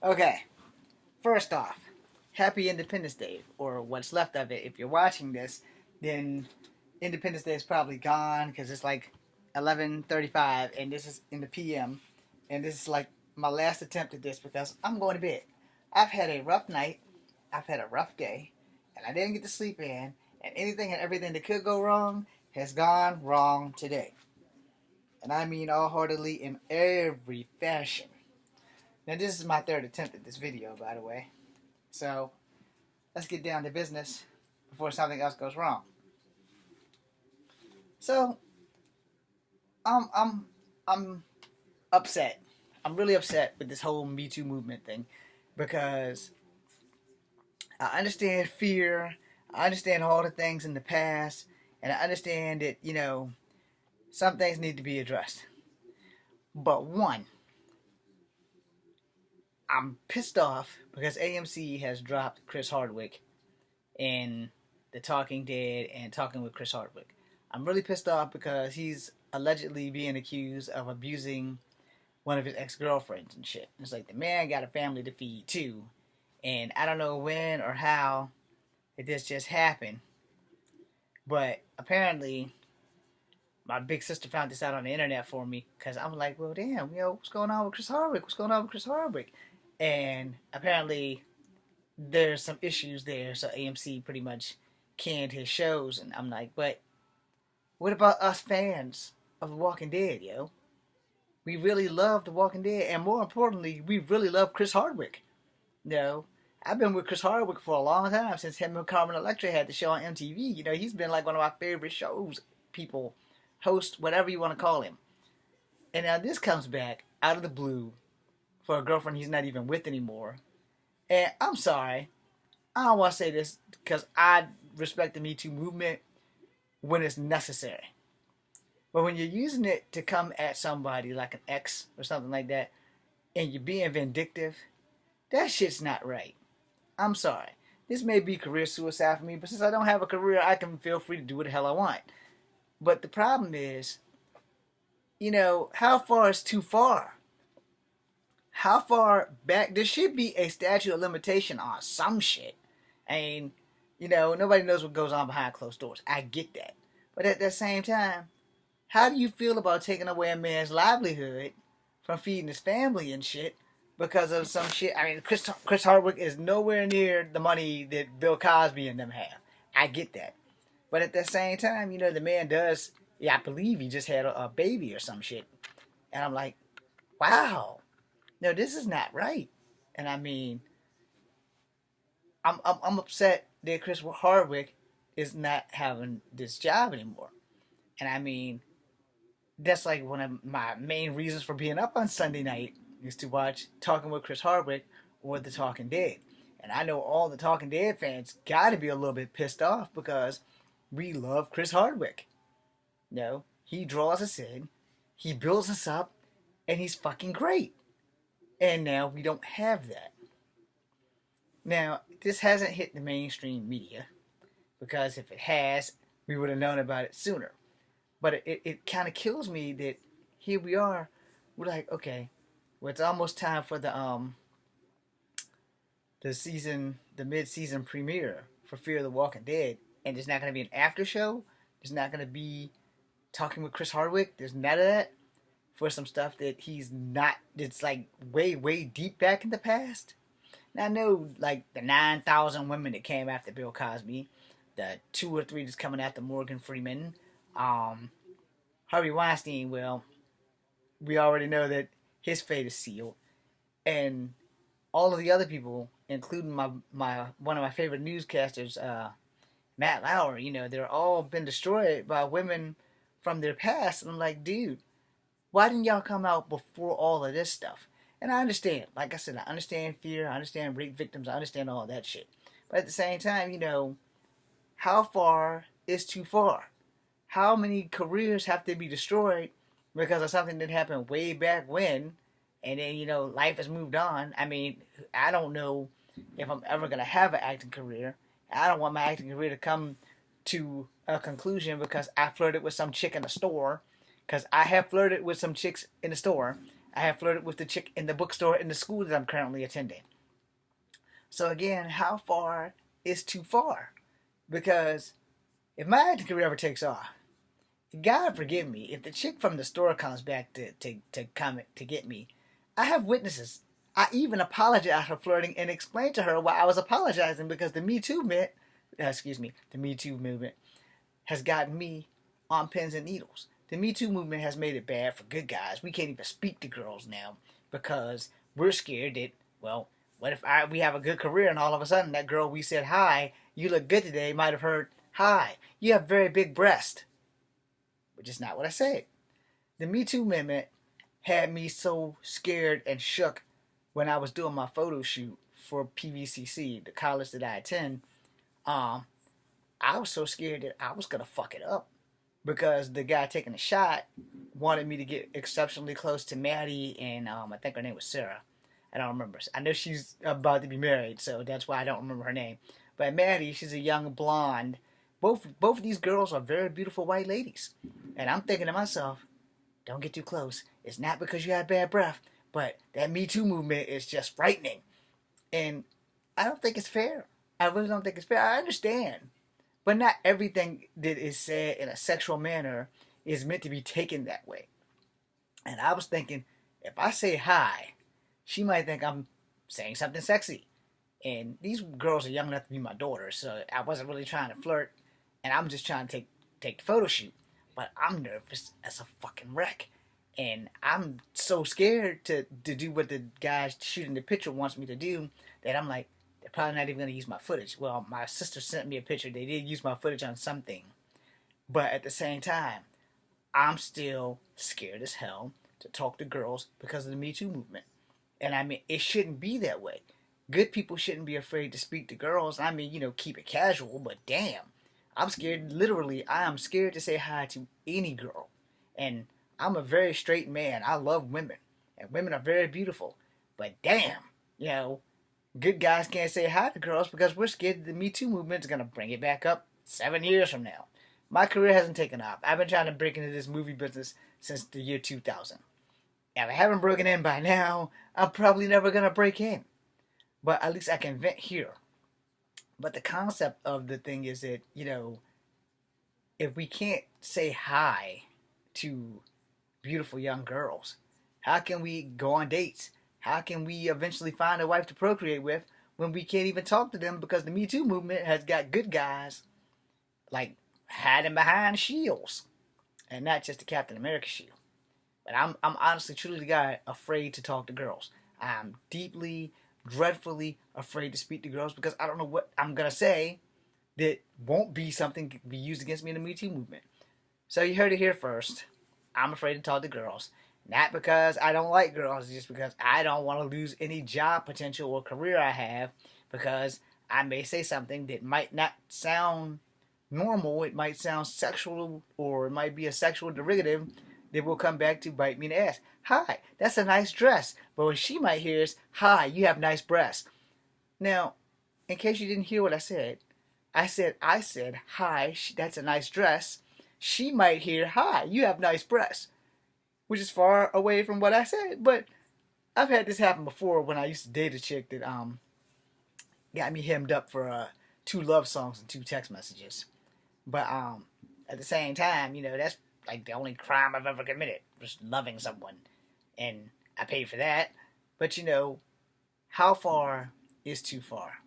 Okay, first off, happy Independence Day, or what's left of it. If you're watching this, then Independence Day is probably gone because it's like 11:35, and this is in the PM, and this is like my last attempt at this because I'm going to bed. I've had a rough night, I've had a rough day, and I didn't get to sleep in, and anything and everything that could go wrong has gone wrong today. And I mean all heartedly in every fashion. Now, this is my third attempt at this video, by the way. So, let's get down to business before something else goes wrong. So, I'm I'm upset. I'm really upset with this whole Me Too movement thing because I understand fear. I understand all the things in the past, and I understand that some things need to be addressed. But one, I'm pissed off because AMC has dropped Chris Hardwick in The Talking Dead and Talking with Chris Hardwick. I'm really pissed off because he's allegedly being accused of abusing one of his ex-girlfriends and shit. It's like the man got a family to feed too, and I don't know when or how this just happened, but apparently my big sister found this out on the internet for me because I'm like, well, damn, what's going on with Chris Hardwick? What's going on with Chris Hardwick? And apparently there's some issues there, so AMC pretty much canned his shows, and I'm like, but what about us fans of The Walking Dead, yo? We really love The Walking Dead, and more importantly, we really love Chris Hardwick. I've been with Chris Hardwick for a long time, since him and Carmen Electra had the show on MTV. He's been like one of my favorite shows, people, host, whatever you want to call him. And now this comes back out of the blue for a girlfriend he's not even with anymore. And I'm sorry, I don't want to say this because I respect the Me Too movement when it's necessary. But when you're using it to come at somebody like an ex or something like that, and you're being vindictive, that shit's not right. I'm sorry. This may be career suicide for me, but since I don't have a career, I can feel free to do what the hell I want. But the problem is, how far is too far? How far back? There should be a statute of limitation on some shit. I mean, nobody knows what goes on behind closed doors. I get that. But at the same time, how do you feel about taking away a man's livelihood from feeding his family and shit because of some shit? I mean, Chris Hardwick is nowhere near the money that Bill Cosby and them have. I get that. But at the same time, the man does, yeah, I believe he just had a baby or some shit. And I'm like, wow, no, this is not right. And I mean, I'm upset that Chris Hardwick is not having this job anymore. And I mean, that's like one of my main reasons for being up on Sunday night is to watch Talking with Chris Hardwick or The Talking Dead. And I know all the Talking Dead fans got to be a little bit pissed off because we love Chris Hardwick. He draws us in, he builds us up, and he's fucking great. And now we don't have that. Now, this hasn't hit the mainstream media because if it has, we would have known about it sooner. But it kind of kills me that here we are. We're like, okay, well, it's almost time for the mid-season premiere for Fear of the Walking Dead, and there's not going to be an after show. There's not going to be Talking with Chris Hardwick. There's none of that for some stuff that he's not. It's like way, way deep back in the past. Now I know, like the 9,000 women that came after Bill Cosby, the 2 or 3 that's coming after Morgan Freeman. Harvey Weinstein, well, we already know that his fate is sealed. And all of the other people, including my one of my favorite newscasters, Matt Lauer, they're all been destroyed by women from their past. And I'm like, dude, why didn't y'all come out before all of this stuff? And I understand, like I said, I understand fear, I understand rape victims, I understand all that shit. But at the same time, how far is too far? How many careers have to be destroyed because of something that happened way back when, and then life has moved on? I mean, I don't know if I'm ever gonna have an acting career. I don't want my acting career to come to a conclusion because I flirted with some chick in the store. Because I have flirted with some chicks in the store. I have flirted with the chick in the bookstore in the school that I'm currently attending. So again, how far is too far? Because if my acting career ever takes off, God forgive me, if the chick from the store comes back to come to get me, I have witnesses. I even apologized for flirting and explained to her why I was apologizing because the Me Too movement has gotten me on pins and needles. The Me Too movement has made it bad for good guys. We can't even speak to girls now because we're scared that, well, what if we have a good career and all of a sudden that girl we said, hi, you look good today, might have heard, hi, you have very big breasts. Which is not what I said. The Me Too movement had me so scared and shook when I was doing my photo shoot for PVCC, the college that I attend. Um, I was so scared that I was gonna fuck it up because the guy taking the shot wanted me to get exceptionally close to Maddie and I think her name was Sarah. I don't remember. I know she's about to be married, so that's why I don't remember her name. But Maddie, she's a young blonde. Both of these girls are very beautiful white ladies, and I'm thinking to myself, don't get too close. It's not because you have bad breath, but that Me Too movement is just frightening, and I don't think it's fair. I really don't think it's fair. I understand, but not everything that is said in a sexual manner is meant to be taken that way. And I was thinking, if I say hi, she might think I'm saying something sexy. And these girls are young enough to be my daughters, so I wasn't really trying to flirt. And I'm just trying to take the photo shoot. But I'm nervous as a fucking wreck. And I'm so scared to do what the guy shooting the picture wants me to do that I'm like, they're probably not even going to use my footage. Well, my sister sent me a picture. They did use my footage on something. But at the same time, I'm still scared as hell to talk to girls because of the Me Too movement. And I mean, it shouldn't be that way. Good people shouldn't be afraid to speak to girls. I mean, keep it casual, but damn. I'm scared, literally, I am scared to say hi to any girl. And I'm a very straight man. I love women. And women are very beautiful. But damn, good guys can't say hi to girls because we're scared the Me Too movement is going to bring it back up 7 years from now. My career hasn't taken off. I've been trying to break into this movie business since the year 2000. If I haven't broken in by now, I'm probably never going to break in. But at least I can vent here. But the concept of the thing is that, if we can't say hi to beautiful young girls, how can we go on dates? How can we eventually find a wife to procreate with when we can't even talk to them because the Me Too movement has got good guys like hiding behind shields and not just the Captain America shield. But I'm honestly, truly the guy afraid to talk to girls. I'm deeply, dreadfully afraid to speak to girls because I don't know what I'm going to say that won't be something that can be used against me in the Me Too movement. So you heard it here first. I'm afraid to talk to girls. Not because I don't like girls, just because I don't want to lose any job potential or career I have because I may say something that might not sound normal. It might sound sexual or it might be a sexual derivative that will come back to bite me in the ass. Hi, that's a nice dress. But what she might hear is, hi, you have nice breasts. Now, in case you didn't hear what I said, hi, that's a nice dress. She might hear, hi, you have nice breasts. Which is far away from what I said. But I've had this happen before when I used to date a chick that got me hemmed up for 2 love songs and 2 text messages. But at the same time, that's like the only crime I've ever committed, just loving someone. And I paid for that. But how far is too far?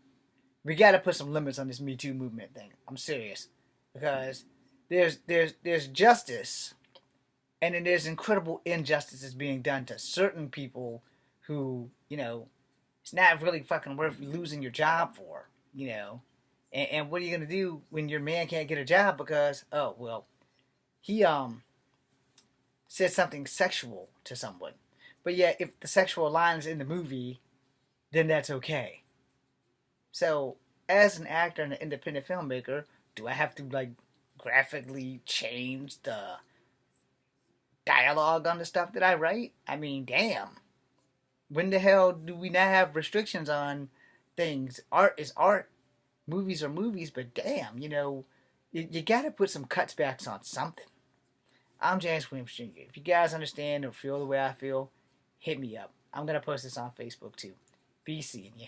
We gotta put some limits on this Me Too movement thing. I'm serious. Because there's justice, and then there's incredible injustices being done to certain people who, it's not really fucking worth losing your job for, And what are you gonna do when your man can't get a job because, he said something sexual to someone. But yeah, if the sexual line is in the movie, then that's okay. So, as an actor and an independent filmmaker, do I have to graphically change the dialogue on the stuff that I write? I mean, damn. When the hell do we not have restrictions on things? Art is art. Movies are movies, but damn, you gotta put some cutbacks on something. I'm James Williams Jr. If you guys understand or feel the way I feel, hit me up. I'm gonna post this on Facebook too. Be seeing you.